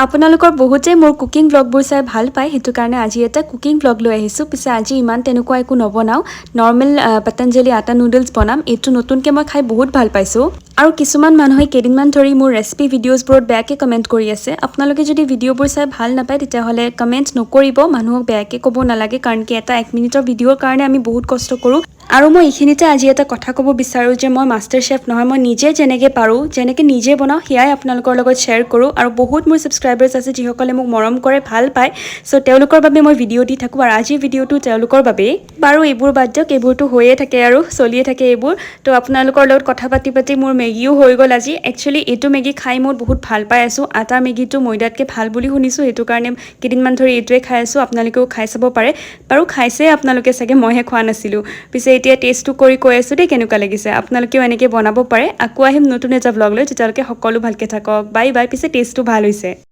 আপোনালোকৰ বহুতে মোৰ কুকিং ব্লগবোৰ চাই ভাল পায়, সেইটো কাৰণে আজি এটা কুকিং ব্লগ লৈ আহিছোঁ। পিছে আজি ইমান তেনেকুৱা একো নবনাওঁ, নৰ্মেল পতঞ্জলি আটা নুডলছ বনাম। এইটো নতুনকৈ মই খাই বহুত ভাল পাইছোঁ। আৰু কিছুমান মানুহে কেইদিনমান ধৰি মোৰ ৰেচিপি ভিডিঅ'জবোৰত বেয়াকৈ কমেণ্ট কৰি আছে। আপোনালোকে যদি ভিডিঅ'বোৰ চাই ভাল নাপায় তেতিয়াহ'লে কমেণ্ট নকৰিব, মানুহক বেয়াকৈ ক'ব নালাগে, কাৰণ কি এটা 1 মিনিটৰ ভিডিঅ'ৰ কাৰণে আমি বহুত কষ্ট কৰোঁ। আৰু মই এইখিনিতে আজি এটা কথা ক'ব বিচাৰোঁ যে মই মাষ্টাৰ চেফ নহয়, মই নিজে যেনেকৈ পাৰোঁ, যেনেকৈ নিজে বনাওঁ সেয়াই আপোনালোকৰ লগত শ্বেয়াৰ কৰোঁ। আৰু বহুত মোৰ ছাবস্ক্ৰাইবাৰ্ছ আছে যিসকলে মোক মৰম কৰে, ভাল পায়। চ' তেওঁলোকৰ বাবে মই ভিডিঅ' দি থাকোঁ, আৰু আজিৰ ভিডিঅ'টো তেওঁলোকৰ বাবেই। বাৰু এইবোৰ বাদ দিয়ক, এইবোৰতো হৈয়ে থাকে আৰু চলিয়ে থাকে এইবোৰ। তো আপোনালোকৰ লগত কথা পাতি পাতি মোৰ মেগীও হৈ গ'ল আজি। একচুৱেলি এইটো মেগী খাই মই বহুত ভাল পাই আছোঁ। আটাৰ মেগীটো ময়দাতকৈ ভাল বুলি শুনিছোঁ, সেইটো কাৰণে কেইদিনমান ধৰি এইটোৱে খাই আছোঁ। আপোনালোকেও খাই চাব পাৰে। বাৰু খাইছে আপোনালোকে চাগে, মইহে খোৱা নাছিলোঁ। পিছে এতিয়া টেষ্টটো কৰি কৈ আছোঁ দেই কেনেকুৱা লাগিছে। আপোনালোকেও এনেকৈ বনাব পাৰে। আকৌ আহিম নতুন এটা ব্লগ লৈ, তেতিয়ালৈকে সকলো ভালকৈ থাকক। Bye bye. পিছে টেষ্টটো ভাল হৈছে।